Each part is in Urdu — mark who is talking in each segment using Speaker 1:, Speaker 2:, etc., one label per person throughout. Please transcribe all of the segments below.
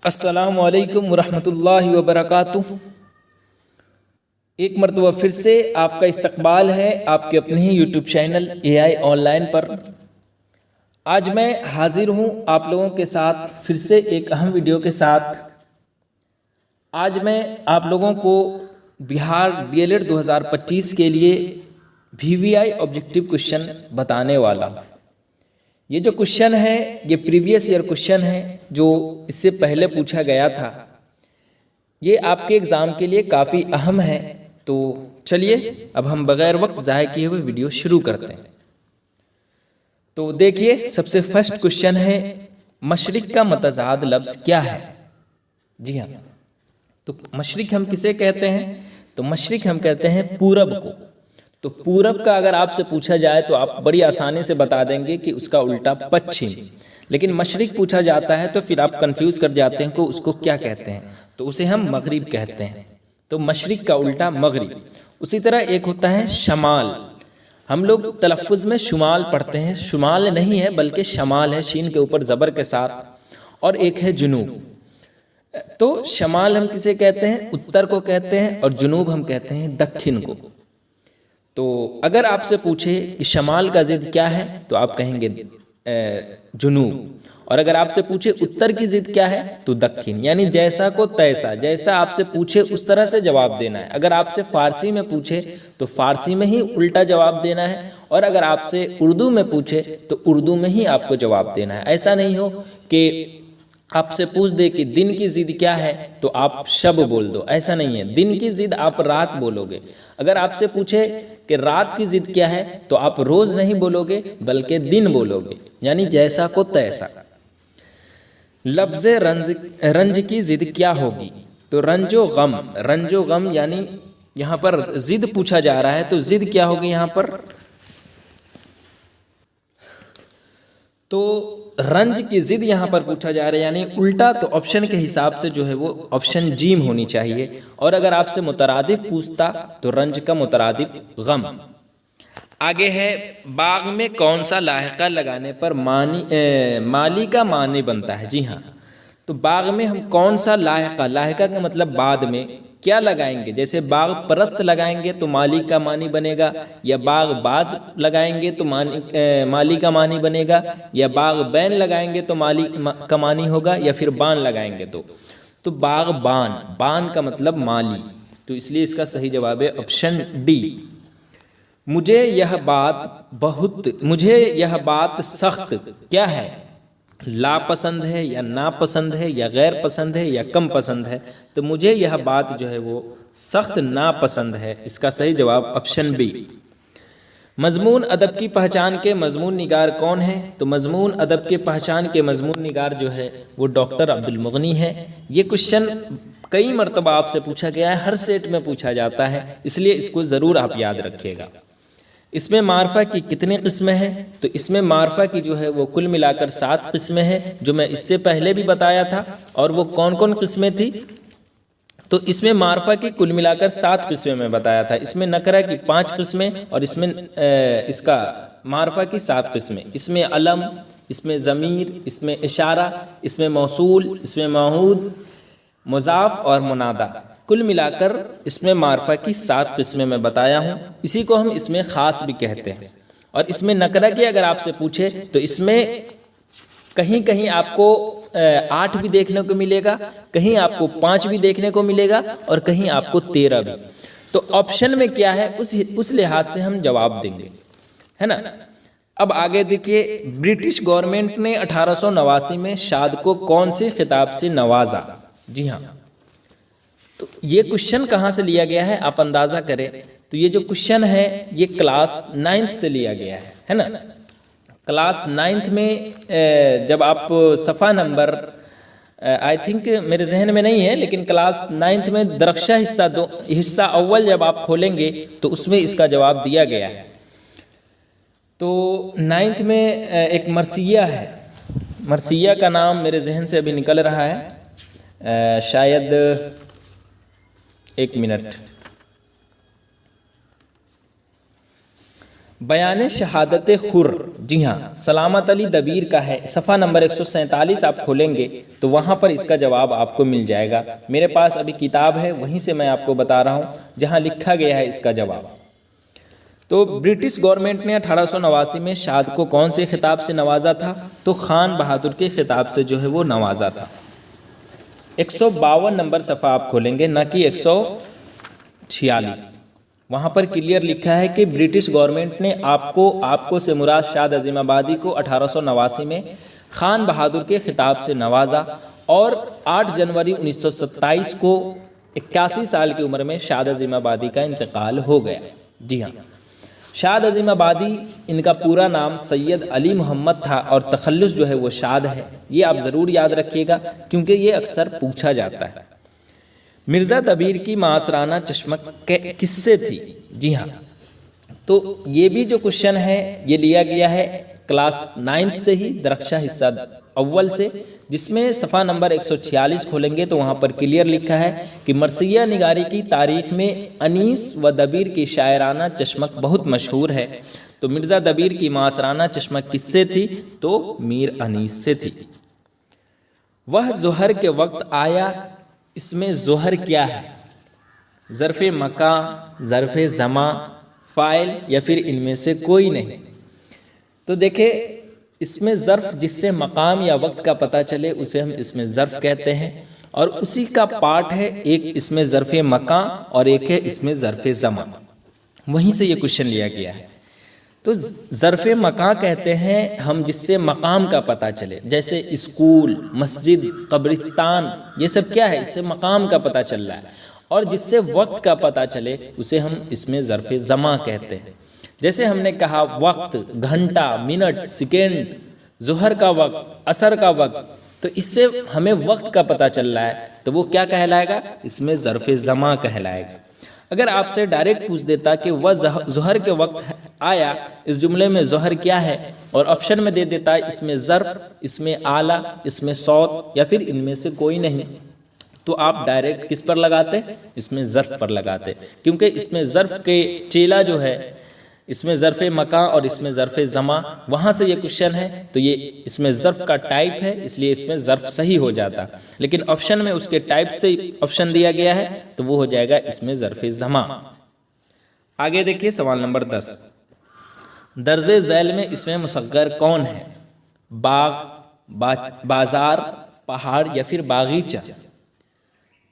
Speaker 1: السلام علیکم ورحمۃ اللہ وبرکاتہ۔ ایک مرتبہ پھر سے آپ کا استقبال ہے آپ کے اپنے ہی YouTube channel A I online پر۔ آج میں حاضر ہوں آپ لوگوں کے ساتھ پھر سے ایک اہم ویڈیو کے ساتھ۔ آج میں آپ لوگوں کو بہار ڈی ایل ایڈ 2025 کے لیے وی وی آئی آبجیکٹیو کوشچن بتانے والا ہوں۔ یہ جو کوشچن ہے یہ پریویس ایئر کوشچن ہے جو اس سے پہلے پوچھا گیا تھا۔ یہ آپ کے ایگزام کے لیے کافی اہم ہے، تو چلیے اب ہم بغیر وقت ضائع کیے ہوئے ویڈیو شروع کرتے ہیں۔ تو دیکھیے سب سے فرسٹ کوشچن ہے مشرق کا متضاد لفظ کیا ہے؟ جی ہاں، تو مشرق ہم کسے کہتے ہیں؟ تو مشرق ہم کہتے ہیں پورب کو۔ تو پورب کا اگر آپ سے پوچھا جائے تو آپ بڑی آسانی سے بتا دیں گے کہ اس کا الٹا پچھم، لیکن مشرق پوچھا جاتا ہے تو پھر آپ کنفیوز کر جاتے ہیں کہ اس کو کیا کہتے ہیں، تو اسے ہم مغرب کہتے ہیں۔ تو مشرق کا الٹا مغرب۔ اسی طرح ایک ہوتا ہے شمال، ہم لوگ تلفظ میں شمال پڑھتے ہیں، شمال نہیں ہے بلکہ شمال ہے، شین کے اوپر زبر کے ساتھ۔ اور ایک ہے جنوب۔ تو شمال ہم کسے کہتے ہیں؟ اتر کو کہتے ہیں، اور جنوب ہم کہتے ہیں دکھن کو۔ تو اگر آپ سے پوچھے کہ شمال کا ضد کیا ہے تو آپ کہیں گے جنوب، اور اگر آپ سے پوچھے اتر کی ضد کیا ہے تو دکھن، یعنی جیسا کو تیسا، جیسا آپ سے پوچھے اس طرح سے جواب دینا ہے۔ اگر آپ سے فارسی میں پوچھے تو فارسی میں ہی الٹا جواب دینا ہے، اور اگر آپ سے اردو میں پوچھے تو اردو میں ہی آپ کو جواب دینا ہے۔ ایسا نہیں ہو کہ آپ سے پوچھ دے کہ دن کی ضد کیا ہے تو آپ شب بول دو، ایسا نہیں ہے۔ دن کی ضد آپ رات بولو گے۔ اگر آپ سے پوچھے کہ رات کی ضد کیا ہے تو آپ روز نہیں بولو گے بلکہ دن بولو گے، یعنی جیسا کو تیسا۔ لفظ رنج کی ضد کیا ہوگی؟ تو رنج و غم، رنج و غم یعنی یہاں پر ضد پوچھا جا رہا ہے تو ضد کیا ہوگی یہاں پر؟ تو رنج کی ضد یہاں پر پوچھا جا رہا ہے یعنی الٹا، تو آپشن کے حساب سے جو ہے وہ آپشن جیم ہونی چاہیے۔ اور اگر آپ سے مترادف پوچھتا تو رنج کا مترادف غم۔ آگے ہے باغ میں کون سا لاحقہ لگانے پر مالی کا معنی بنتا ہے؟ جی ہاں، تو باغ میں ہم کون سا لاحقہ، لاحقہ کا مطلب بعد میں کیا لگائیں گے؟ جیسے باغ پرست لگائیں گے تو مالی کا معنی بنے گا، یا باغ باز لگائیں گے تو مالی کا معنی بنے گا، یا باغ بین لگائیں گے تو مالی کا معنی ہوگا، یا پھر بان لگائیں گے تو باغ بان، بان کا مطلب مالی، تو اس لیے اس کا صحیح جواب ہے آپشن ڈی۔ مجھے یہ بات سخت کیا ہے؟ لا پسند ہے، یا ناپسند ہے، یا غیر پسند ہے، یا کم پسند ہے؟ تو مجھے یہ بات جو ہے وہ سخت ناپسند ہے، اس کا صحیح جواب آپشن بی۔ مضمون ادب کی پہچان کے مضمون نگار کون ہیں؟ تو مضمون ادب کے پہچان کے مضمون نگار جو ہے وہ ڈاکٹر عبد المغنی ہے۔ یہ کوشچن کئی مرتبہ آپ سے پوچھا گیا ہے، ہر سیٹ میں پوچھا جاتا ہے، اس لیے اس کو ضرور آپ یاد رکھیے گا۔ اس میں معرفہ کی کتنی قسمیں ہیں؟ تو اس میں معرفہ کی جو ہے وہ کل ملا کر 7 قسمیں ہیں، جو میں اس سے پہلے بھی بتایا تھا۔ اور وہ کون کون قسمیں تھی؟ تو اس میں معرفہ کی کل ملا کر 7 قسمیں میں بتایا تھا۔ اس میں نکرہ کی 5 قسمیں، اور اس میں اس کا معرفہ کی 7 قسمیں۔ اس میں علم، اس میں ضمیر، اس میں اشارہ، اس میں موصول، اس میں موعود، مضاف اور منادہ، کل ملا کر اس میں معرفہ کی 7 قسمیں میں بتایا ہوں۔ اسی کو ہم اس میں خاص بھی کہتے ہیں۔ اور اس میں نکرہ کی اگر آپ سے پوچھے تو اس میں کہیں کہیں آپ کو 8 بھی دیکھنے کو ملے گا، کہیں آپ کو 5 بھی دیکھنے کو ملے گا، اور کہیں آپ کو 13 بھی۔ تو آپشن میں کیا ہے اس لحاظ سے ہم جواب دیں گے، ہے نا۔ اب آگے دیکھیے، برٹش گورنمنٹ نے 1889 میں شاد کو کون سے خطاب سے نوازا؟ جی ہاں، تو یہ کوشچن کہاں سے لیا گیا ہے آپ اندازہ کریں۔ تو یہ جو کوشچن ہے یہ کلاس 9th سے لیا گیا ہے نا۔ کلاس 9th میں جب آپ صفحہ نمبر آئی تھنک میرے ذہن میں نہیں ہے، لیکن کلاس 9th میں درخشہ حصہ اول جب آپ کھولیں گے تو اس میں اس کا جواب دیا گیا ہے۔ تو 9th میں ایک مرثیہ ہے، مرثیہ کا نام میرے ذہن سے ابھی نکل رہا ہے، شاید ایک منٹ۔ بیان شہادت خر، جی ہاں، سلامت علی دبیر کا ہے، صفحہ نمبر 147 آپ کھولیں گے تو وہاں پر اس کا جواب آپ کو مل جائے گا۔ میرے پاس ابھی کتاب ہے، وہیں سے میں آپ کو بتا رہا ہوں جہاں لکھا گیا ہے اس کا جواب۔ تو برٹش گورنمنٹ نے 1889 میں شاد کو کون سے خطاب سے نوازا تھا؟ تو خان بہادر کے خطاب سے جو ہے وہ نوازا تھا۔ 152 نمبر صفحہ آپ کھولیں گے، نہ کہ 146، وہاں پر کلیئر لکھا ہے کہ برٹش گورنمنٹ نے آپ کو سے مراد شاد عظیم آبادی کو 1889 میں خان بہادر کے خطاب سے نوازا، اور 8 جنوری 1927 کو 81 سال کی عمر میں شاد عظیم آبادی کا انتقال ہو گیا۔ جی ہاں، شاد عظیم آبادی ان کا پورا نام سید علی محمد تھا، اور تخلص جو ہے وہ شاد ہے، یہ آپ ضرور یاد رکھیے گا کیونکہ یہ اکثر پوچھا جاتا ہے۔ مرزا دبیر کی معاصرانہ چشمک کس سے تھی؟ جی ہاں، تو یہ بھی جو کوشچن ہے یہ لیا گیا ہے کلاس 9 سے ہی، درخشہ حصہ اول سے، جس میں صفحہ نمبر 146 کھولیں گے تو وہاں پر کلیئر لکھا ہے کہ مرثیہ نگاری کی تاریخ میں انیس و دبیر کی شاعرانہ چشمک بہت مشہور ہے۔ تو مرزا دبیر کی معاصرانہ چشمک کس سے تھی؟ تو میر انیس سے تھی۔ وہ ظہر کے وقت آیا، اس میں ظہر کیا ہے؟ ظرف مکان، ظرف زمان، فاعل، یا پھر ان میں سے کوئی نہیں؟ تو دیکھیں، اس میں ظرف جس سے مقام یا وقت کا پتہ چلے اسے ہم اس میں ظرف کہتے ہیں، اور اسی کا پارٹ ہے ایک اس میں ظرف مکان اور ایک ہے اس میں ظرف زمان، وہیں سے یہ کوشچن لیا گیا ہے۔ تو ظرف مکان کہتے ہیں ہم جس سے مقام کا پتہ چلے، جیسے اسکول، مسجد، قبرستان، یہ سب کیا ہے؟ اس سے مقام کا پتہ چل رہا ہے۔ اور جس سے وقت کا پتہ چلے اسے ہم اس میں ظرف زمان کہتے ہیں۔ جیسے ہم نے کہا وقت، گھنٹہ، منٹ، سیکنڈ، ظہر کا وقت، عصر کا وقت، تو اس سے ہمیں وقت کا پتہ چل رہا ہے تو وہ کیا کہلائے گا؟ اس میں ظرف زمان کہلائے گا۔ اگر آپ سے ڈائریکٹ پوچھ دیتا کہ وہ ظہر کے وقت آیا، اس جملے میں ظہر کیا ہے، اور آپشن میں دے دیتا اس میں ظرف، اس میں آلہ، اس میں صوت، یا پھر ان میں سے کوئی نہیں، تو آپ ڈائریکٹ کس پر لگاتے؟ اس میں ظرف پر لگاتے، کیونکہ اس میں ظرف کے چیلا جو ہے، اس میں ظرف مکان اور اس میں ظرف زمان، وہاں سے یہ کوشچن ہے تو یہ اس میں ظرف کا ٹائپ ہے، اس لیے اس میں ظرف صحیح ہو جاتا، لیکن آپشن میں اس کے ٹائپ سے آپشن دیا گیا ہے تو وہ ہو جائے گا اس میں ظرف زمان۔ آگے دیکھیے سوال نمبر 10، درج ذیل میں اس میں مصغر کون ہے؟ باغ، بازار، پہاڑ، یا پھر باغیچہ؟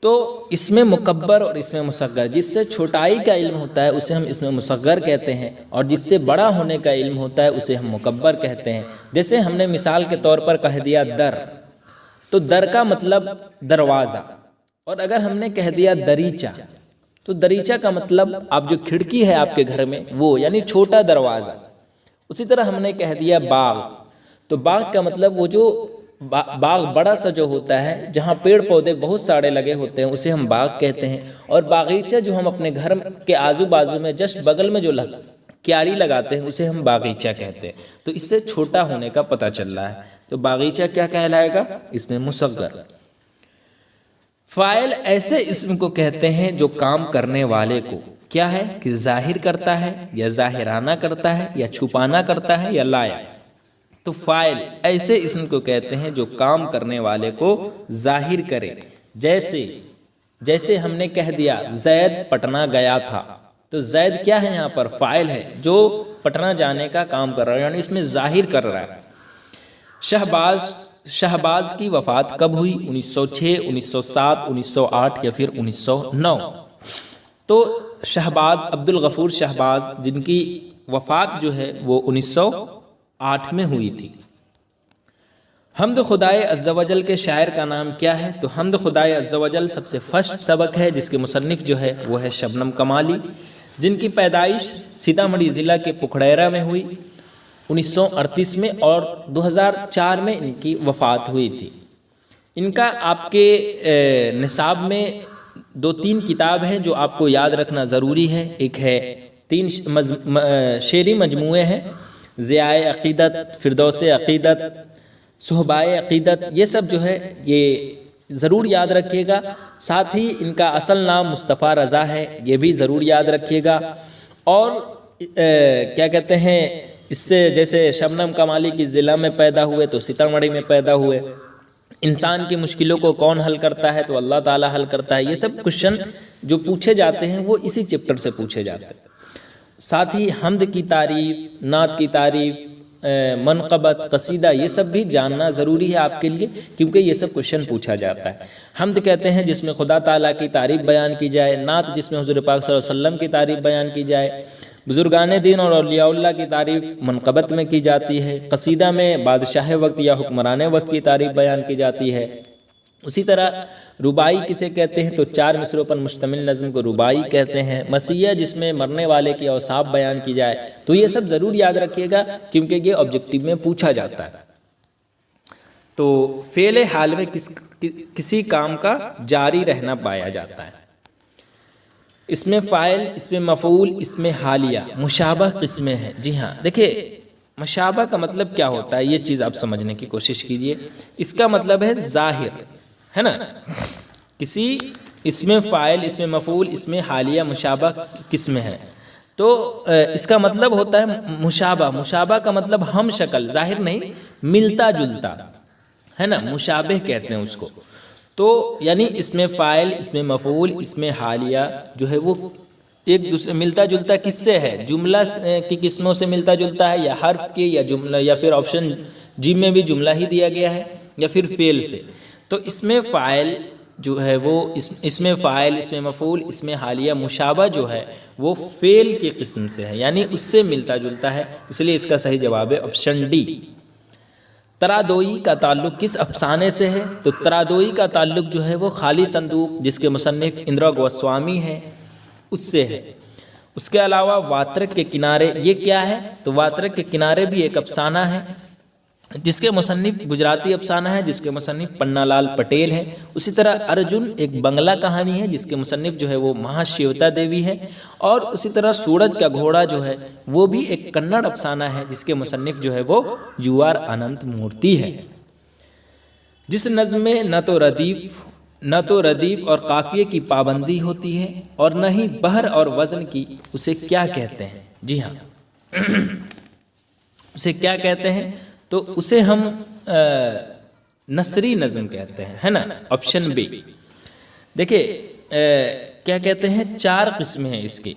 Speaker 1: تو اس میں مکبر اور اس میں مصغر، جس سے چھوٹائی کا علم ہوتا ہے اسے ہم اس میں مصغر کہتے ہیں، اور جس سے بڑا ہونے کا علم ہوتا ہے اسے ہم مکبر کہتے ہیں۔ جیسے ہم نے مثال کے طور پر کہہ دیا در، تو در کا مطلب دروازہ، اور اگر ہم نے کہہ دیا دریچہ، تو دریچہ کا مطلب آپ جو کھڑکی ہے آپ کے گھر میں وہ، یعنی چھوٹا دروازہ۔ اسی طرح ہم نے کہہ دیا باغ، تو باغ کا مطلب وہ جو باغ بڑا سا جو ہوتا ہے جہاں پیڑ پودے بہت سارے لگے ہوتے ہیں اسے ہم باغ کہتے ہیں، اور باغیچہ جو ہم اپنے گھر کے آزو بازو میں جسٹ بغل میں جو کیاری لگاتے ہیں اسے ہم باغیچہ کہتے ہیں۔ تو اس سے چھوٹا ہونے کا پتہ چل رہا ہے، تو باغیچہ کیا کہلائے گا؟ اس میں مصغر۔ فاعل ایسے اسم کو کہتے ہیں جو کام کرنے والے کو کیا ہے کہ ظاہر کرتا ہے، یا ظاہرانہ کرتا ہے، یا چھپانا کرتا ہے، یا لایا۔ تو فاعل ایسے اسم کو کہتے ہیں جو کام کرنے والے کو ظاہر کرے، جیسے ہم نے کہہ دیا زید پٹنہ گیا تھا، تو زید کیا ہے؟ یہاں پر فاعل ہے جو پٹنہ جانے کا کام کر رہا ہے، یعنی اس میں ظاہر کر رہا ہے۔ شہباز کی وفات کب ہوئی؟ 1906، 1907، 1908، یا پھر 1909؟ تو شہباز، عبدالغفور شہباز، جن کی وفات جو ہے وہ 1908 میں ہوئی تھی۔ حمد خدائے عز و جل کے شاعر کا نام کیا ہے؟ تو حمد خدائے عز و جل سب سے فرسٹ سبق ہے جس کے مصنف جو ہے وہ ہے شبنم کمالی، جن کی پیدائش سیتامڑھی ضلع کے پکھڑیرا میں ہوئی 1938 میں، اور 2004 میں ان کی وفات ہوئی تھی۔ ان کا آپ کے نصاب میں 2-3 کتاب ہیں جو آپ کو یاد رکھنا ضروری ہے۔ ایک ہے 3 شعری مجموعے ہیں، ضیاء عقیدت، فردوس عقیدت، صحبائے عقیدت، یہ سب جو ہے یہ ضرور یاد رکھیے گا۔ ساتھ ہی ان کا اصل نام مصطفیٰ رضا ہے، یہ بھی ضرور یاد رکھیے گا۔ اور کیا کہتے ہیں، اس سے جیسے شبنم کمالی کی ضلع میں پیدا ہوئے تو سیتامڑھی میں پیدا ہوئے، انسان کی مشکلوں کو کون حل کرتا ہے تو اللہ تعالیٰ حل کرتا ہے. یہ سب کوشچن جو پوچھے جاتے ہیں وہ اسی چیپٹر سے پوچھے جاتے ہیں. ساتھ ہی حمد کی تعریف، نعت کی تعریف، منقبت، قصیدہ، یہ سب بھی جاننا ضروری ہے آپ کے لیے، کیونکہ یہ سب کوشچن پوچھا جاتا ہے. حمد کہتے ہیں جس میں خدا تعالیٰ کی تعریف بیان کی جائے، نعت جس میں حضور پاک صلی اللہ علیہ وسلم کی تعریف بیان کی جائے، بزرگان دین اور اولیاء اللہ کی تعریف منقبت میں کی جاتی ہے، قصیدہ میں بادشاہ وقت یا حکمران وقت کی تعریف بیان کی جاتی ہے. اسی طرح ربائی کسے کہتے ہیں تو 4 مصروں پر مشتمل نظم کو ربائی کہتے ہیں. مسیح جس میں مرنے والے کی اوصاف بیان کی جائے. تو یہ سب ضرور یاد رکھیے گا کیونکہ یہ آبجیکٹیو میں پوچھا جاتا ہے. تو فعل حال میں کسی کام کا جاری رہنا پایا جاتا ہے. اس میں فاعل، اس میں مفعول، اس میں حالیہ، مشابہ قسمیں ہیں. جی ہاں، دیکھیں مشابہ کا مطلب کیا ہوتا ہے، یہ چیز آپ سمجھنے کی کوشش کیجئے. اس کا مطلب ہے ظاہر، ہے نا. کسی اس میں فاعل، اس میں مفعول، اس میں حالیہ، مشابہ قسمیں ہیں. تو اس کا مطلب ہوتا ہے مشابہ. مشابہ کا مطلب ہم شکل، ظاہر نہیں، ملتا جلتا، ہے نا، مشابہ کہتے ہیں اس کو. تو یعنی اس میں فاعل، اس میں مفعول، اس میں حالیہ جو ہے وہ ایک دوسرے ملتا جلتا کس سے ہے، جملہ کی قسموں سے ملتا جلتا ہے، یا حرف کے، یا جملہ، یا پھر آپشن جی میں بھی جملہ ہی دیا گیا ہے، یا پھر فعل سے. تو اس میں فاعل جو ہے وہ اس میں فاعل، اس میں مفعول، اس میں حالیہ، مشابہ جو ہے وہ فعل کی قسم سے ہے، یعنی اس سے ملتا جلتا ہے. اس لیے اس کا صحیح جواب ہے آپشن ڈی. ترادوئی کا تعلق کس افسانے سے ہے تو ترادوئی کا تعلق جو ہے وہ خالی صندوق جس کے مصنف اندرا گوسوامی ہیں اس سے ہے. اس کے علاوہ واترک کے کنارے، یہ کیا ہے تو واترک کے کنارے بھی ایک افسانہ ہے جس کے مصنف گجراتی افسانہ ہے جس کے مصنف پنا لال پٹیل ہے. اسی طرح ارجن ایک بنگلہ کہانی ہے جس کے مصنف جو ہے وہ مہا شیوتا دیوی ہے. اور اسی طرح سورج کا گھوڑا جو ہے وہ بھی ایک کنڑ افسانہ ہے جس کے مصنف جو ہے وہ یو آر اننت مورتی ہے. جس نظم میں نہ تو ردیف اور قافیے کی پابندی ہوتی ہے اور نہ ہی بحر اور وزن کی، اسے کیا کہتے ہیں؟ جی ہاں، اسے کیا کہتے ہیں تو اسے ہم نثری نظم کہتے ہیں، ہے نا. Option B. دیکھیں کیا کہتے ہیں، 4 قسمیں ہیں اس کی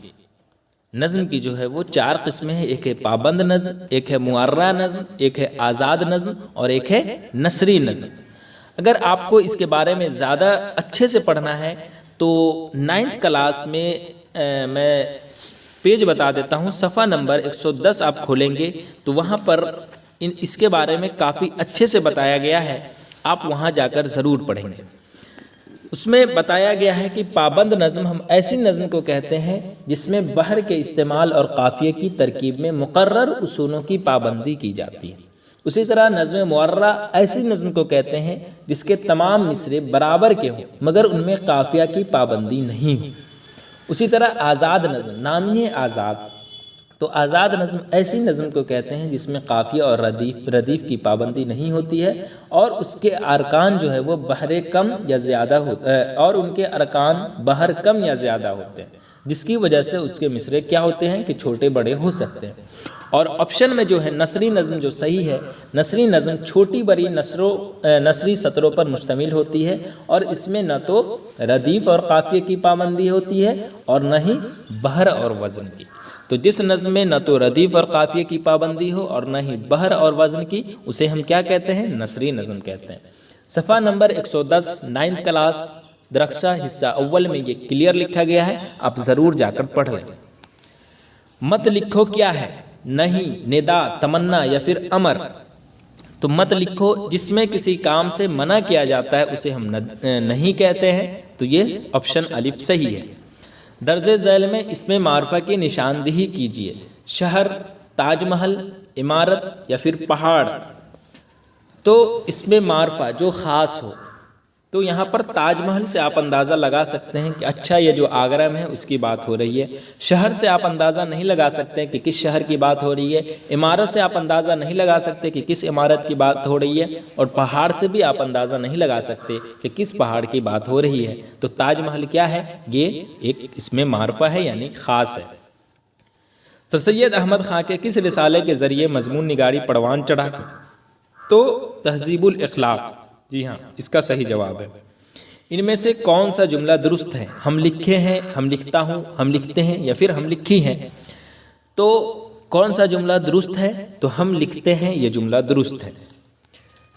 Speaker 1: نظم کی جو ہے وہ 4 قسمیں ہیں. ایک ہے پابند نظم، ایک ہے معرہ نظم، ایک ہے آزاد نظم اور ایک ہے نثری نظم. اگر آپ کو اس کے بارے میں زیادہ اچھے سے پڑھنا ہے تو 9th کلاس میں میں پیج بتا دیتا ہوں، صفحہ نمبر 110 آپ کھولیں گے تو وہاں پر اس کے بارے میں کافی اچھے سے بتایا گیا ہے. آپ وہاں جا کر ضرور پڑھیں گے. اس میں بتایا گیا ہے کہ پابند نظم ہم ایسی نظم کو کہتے ہیں جس میں بحر کے استعمال اور قافیے کی ترکیب میں مقرر اصولوں کی پابندی کی جاتی ہے. اسی طرح نظم معرہ ایسی نظم کو کہتے ہیں جس کے تمام مصرے برابر کے ہوں مگر ان میں قافیہ کی پابندی نہیں ہو. اسی طرح آزاد نظم، نام ہی ہے آزاد، تو آزاد نظم ایسی نظم کو کہتے ہیں جس میں قافیہ اور ردیف کی پابندی نہیں ہوتی ہے اور اس کے ارکان جو ہے وہ بحر کم یا زیادہ ہوتے ہیں اور ان کے ارکان بحر کم یا زیادہ ہوتے ہیں جس کی وجہ سے اس کے مصرے کیا ہوتے ہیں کہ چھوٹے بڑے ہو سکتے ہیں. اور آپشن میں جو ہے نثری نظم جو صحیح ہے، نثری نظم چھوٹی بڑی نثری سطروں پر مشتمل ہوتی ہے اور اس میں نہ تو ردیف اور قافیے کی پابندی ہوتی ہے اور نہ ہی بحر اور وزن کی. تو جس نظم میں نہ تو ردیف اور قافیے کی پابندی ہو اور نہ ہی بحر اور وزن کی، اسے ہم کیا کہتے ہیں؟ نثری نظم کہتے ہیں. صفحہ نمبر 110 9th کلاس درخشہ حصہ اول میں یہ کلیئر لکھا گیا ہے، آپ ضرور جا کر پڑھ لیں. مت لکھو کیا ہے؟ نہیں، ندا، تمنا یا پھر امر. تو مت لکھو جس میں کسی کام سے منع کیا جاتا ہے اسے ہم نہیں کہتے ہیں، تو یہ آپشن الف صحیح ہے. درج ذیل میں اس میں معرفہ کی نشاندہی کیجیے. شہر، تاج محل، عمارت یا پھر پہاڑ. تو اس میں معرفہ جو خاص ہو، تو یہاں پر تاج محل سے آپ اندازہ لگا سکتے ہیں کہ اچھا یہ جو آگرہ میں ہے اس کی بات ہو رہی ہے. شہر سے آپ اندازہ نہیں لگا سکتے کہ کس شہر کی بات ہو رہی ہے. عمارت سے آپ اندازہ نہیں لگا سکتے کہ کس عمارت کی بات ہو رہی ہے. اور پہاڑ سے بھی آپ اندازہ نہیں لگا سکتے کہ کس پہاڑ کی بات ہو رہی ہے. تو تاج محل کیا ہے؟ یہ ایک اس میں معرفہ ہے یعنی خاص ہے. سر سید احمد خان کے کس رسالے کے ذریعے مضمون نگاری پروان چڑھا؟ تو تہذیب الاخلاق، جی ہاں اس کا صحیح جواب ہے۔ ان میں سے کون سا جملہ درست ہے؟ ہم لکھے ہیں، ہم لکھتا ہوں، ہم لکھتے ہیں، یا پھر ہم لکھی ہیں؟ تو کون سا جملہ درست ہے؟ تو ہم لکھتے ہیں، یہ جملہ درست ہے۔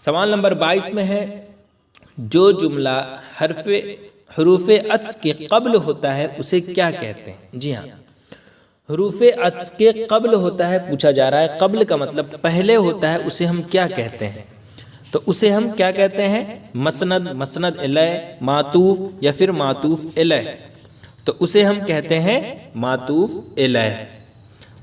Speaker 1: سوال نمبر 22 میں ہے، جو جملہ حروف عطف کے قبل ہوتا ہے اسے کیا کہتے ہیں؟ جی ہاں، حروف عطف کے قبل ہوتا ہے، پوچھا جا رہا ہے قبل کا مطلب پہلے ہوتا ہے، اسے ہم کیا کہتے ہیں؟ تو اسے ہم کیا کہتے ہیں؟ مسند، مسند الیہ، معطوف یا پھر معطوف الیہ، تو اسے ہم کہتے ہیں معطوف الیہ۔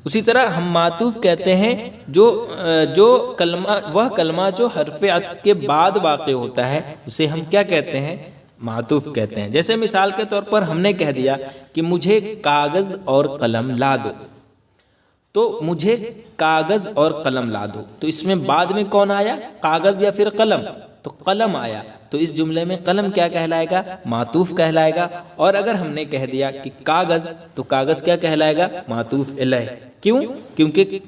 Speaker 1: اسی طرح ہم معطوف کہتے ہیں جو کلمہ، وہ کلمہ جو حرف عطف کے بعد واقع ہوتا ہے اسے ہم کیا کہتے ہیں؟ معطوف کہتے ہیں۔ جیسے مثال کے طور پر ہم نے کہہ دیا کہ مجھے کاغذ اور قلم لا دو، تو مجھے کاغذ اور قلم لا دو، تو اس میں بعد میں کون آیا؟ کاغذ یا پھر قلم؟ تو قلم آیا، تو اس جملے میں قلم کیا کہلائے گا؟ معطوف کہلائے گا۔ اور اگر ہم نے کہہ دیا کہ کاغذ، تو کاغذ کیا کہلائے گا؟ معطوف الیہ۔ کیوں؟ کیونکہ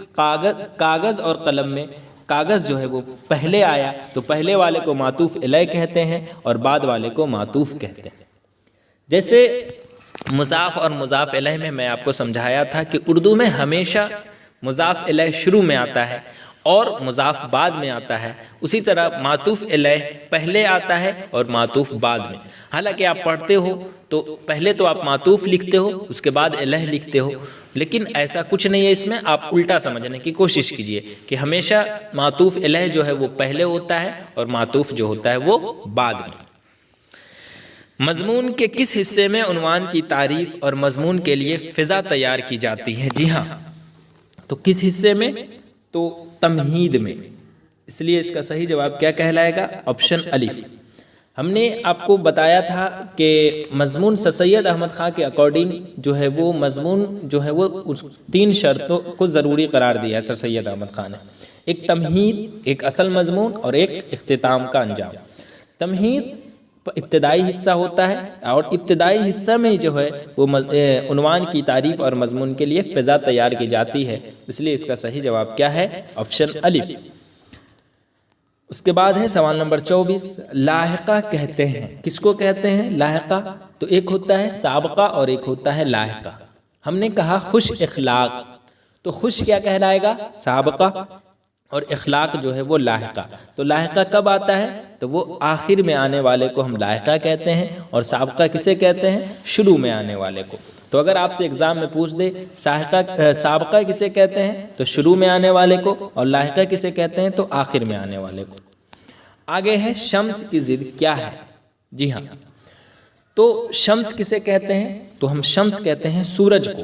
Speaker 1: کاغذ اور قلم میں کاغذ جو ہے وہ پہلے آیا، تو پہلے والے کو معطوف الیہ کہتے ہیں اور بعد والے کو معطوف کہتے ہیں۔ جیسے مضاف اور مضاف الیہ میں آپ کو سمجھایا تھا کہ اردو میں ہمیشہ مضاف الیہ شروع میں آتا ہے اور مضاف بعد میں آتا ہے، اسی طرح معطوف الیہ پہلے آتا ہے اور معطوف بعد میں۔ حالانکہ آپ پڑھتے ہو تو پہلے تو آپ معطوف لکھتے ہو، اس کے بعد الیہ لکھتے ہو، لیکن ایسا کچھ نہیں ہے اس میں، آپ الٹا سمجھنے کی کوشش کیجئے کہ ہمیشہ معطوف الیہ جو ہے وہ پہلے ہوتا ہے اور معطوف جو ہوتا ہے وہ بعد میں۔ مضمون کے کس حصے میں عنوان کی تعریف اور مضمون کے لیے فضا تیار کی جاتی ہے؟ جی ہاں، تو کس حصے میں؟ تو تمہید میں۔ اس لیے اس کا صحیح جواب کیا کہلائے گا؟ آپشن الف۔ ہم نے آپ کو بتایا تھا کہ مضمون سر سید احمد خان کے اکارڈنگ جو ہے وہ مضمون جو ہے وہ 3 شرطوں کو ضروری قرار دیا ہے سر سید احمد خان نے، ایک تمہید، ایک اصل مضمون اور ایک اختتام کا انجام۔ تمہید ابتدائی حصہ ہوتا ہے اور ابتدائی حصہ میں جو ہے وہ عنوان کی تعریف اور مضمون کے لیے فضا تیار کی جاتی ہے، اس لیے اس کا صحیح جواب کیا ہے؟ آپشن الف۔ اس کے بعد ہے سوال نمبر 24، لاحقہ کہتے ہیں، کس کو کہتے ہیں لاحقہ؟ تو ایک ہوتا ہے سابقہ اور ایک ہوتا ہے لاحقہ۔ ہم نے کہا خوش اخلاق، تو خوش کیا کہلائے گا؟ سابقہ، اور اخلاق جو ہے وہ لاحقہ۔ تو لاحقہ کب آتا ہے؟ تو وہ آخر میں آنے والے کو ہم لاحقہ کہتے ہیں، اور سابقہ کسے کہتے ہیں؟ شروع میں آنے والے کو۔ تو اگر آپ سے ایگزام میں پوچھ دے سابقہ کسے کہتے ہیں؟ تو شروع میں آنے والے کو، اور لاحقہ کسے کہتے ہیں؟ تو آخر میں آنے والے کو۔ آگے ہے شمس کی ضد کیا ہے؟ جی ہاں، تو شمس کسے کہتے ہیں؟ تو ہم شمس کہتے ہیں سورج کو۔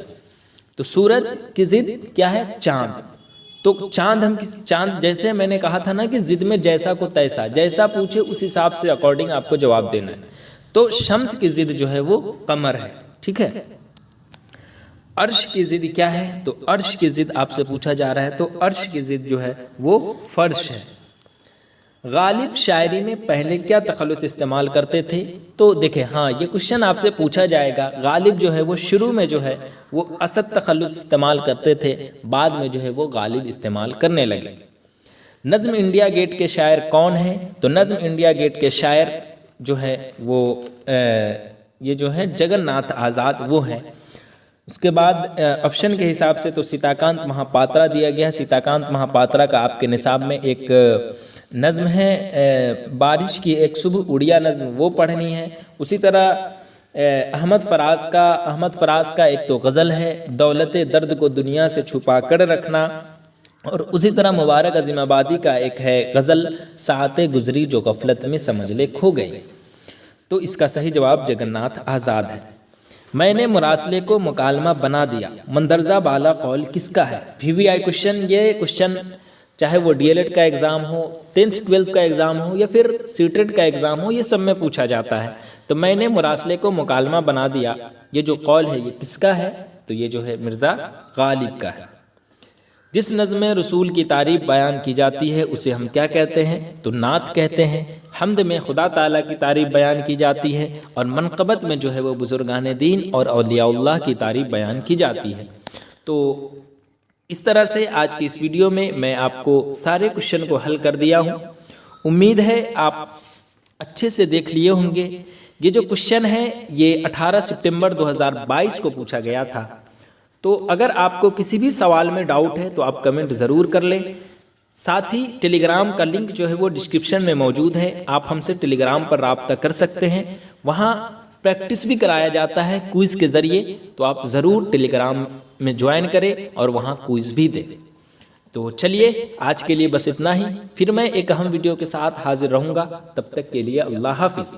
Speaker 1: تو سورج کی ضد کیا ہے؟ چاند۔ تو چاند جیسے میں نے کہا تھا نا کہ ضد میں جیسا کو تیسا، جیسا پوچھے اس حساب سے اکارڈنگ آپ کو جواب دینا ہے۔ تو شمس کی ضد جو ہے وہ قمر ہے، ٹھیک ہے۔ عرش کی ضد کیا ہے؟ تو عرش کی ضد آپ سے پوچھا جا رہا ہے، تو عرش کی ضد جو ہے وہ فرش ہے۔ غالب شاعری میں پہلے کیا تخلص استعمال کرتے تھے؟ تو دیکھیں ہاں یہ کوشچن آپ سے پوچھا جائے گا۔ غالب جو ہے وہ شروع میں جو ہے وہ اسد تخلص استعمال کرتے تھے، بعد میں جو ہے وہ غالب استعمال کرنے لگے۔ نظم انڈیا گیٹ کے شاعر کون ہیں؟ تو نظم انڈیا گیٹ کے شاعر جو ہے وہ یہ جو ہے جگن ناتھ آزاد وہ ہیں۔ اس کے بعد آپشن کے حساب سے تو سیتاکانت مہاپاترا دیا گیا۔ سیتاکانت مہاپاترا کا آپ کے نصاب میں ایک نظم ہے بارش کی ایک صبح اڑیا نظم، وہ پڑھنی ہے۔ اسی طرح احمد فراز کا ایک تو غزل ہے دولت درد کو دنیا سے چھپا کر رکھنا، اور اسی طرح مبارک عظیم آبادی کا ایک ہے غزل ساعتیں گزری جو غفلت میں سمجھ لے کھو گئی۔ تو اس کا صحیح جواب جگن ناتھ آزاد ہے۔ میں نے مراسلے کو مکالمہ بنا دیا، مندرجہ بالا قول کس کا ہے؟ VVI کوشچن، یہ کوشچن چاہے وہ ڈی ایل ایڈ کا ایگزام ہو، 10th 12th کا ایگزام ہو یا پھر سیٹیٹ کا ایگزام ہو، یہ سب میں پوچھا جاتا ہے۔ تو میں نے مراسلے کو مکالمہ بنا دیا، یہ جو قول ہے یہ کس کا ہے؟ تو یہ جو ہے مرزا غالب کا ہے۔ جس نظم میں رسول کی تعریف بیان کی جاتی ہے اسے ہم کیا کہتے ہیں؟ تو نعت کہتے ہیں۔ حمد میں خدا تعالیٰ کی تعریف بیان کی جاتی ہے، اور منقبت میں جو ہے وہ بزرگان دین اور اولیاء اللہ کی تعریف بیان کی جاتی ہے۔ تو اس طرح سے آج کی اس ویڈیو میں آپ کو سارے کوشچن کو حل کر دیا ہوں۔ امید ہے آپ اچھے سے دیکھ لیے ہوں گے۔ یہ جو کوشچن ہے یہ 18 سپٹمبر 2022 کو پوچھا گیا تھا۔ تو اگر آپ کو کسی بھی سوال میں ڈاؤٹ ہے تو آپ کمنٹ ضرور کر لیں۔ ساتھ ہی ٹیلی گرام کا لنک جو ہے وہ ڈسکرپشن میں موجود ہے، آپ ہم سے ٹیلی گرام پر رابطہ کر سکتے ہیں۔ وہاں پریکٹس بھی کرایا جاتا ہے کوئز کے ذریعے، تو آپ ضرور ٹیلی گرام میں جوائن کریں اور وہاں کوئز بھی دیں۔ تو چلیے آج کے لیے بس اتنا ہی، پھر میں ایک اہم ویڈیو کے ساتھ حاضر رہوں گا، تب تک کے لیے اللہ حافظ۔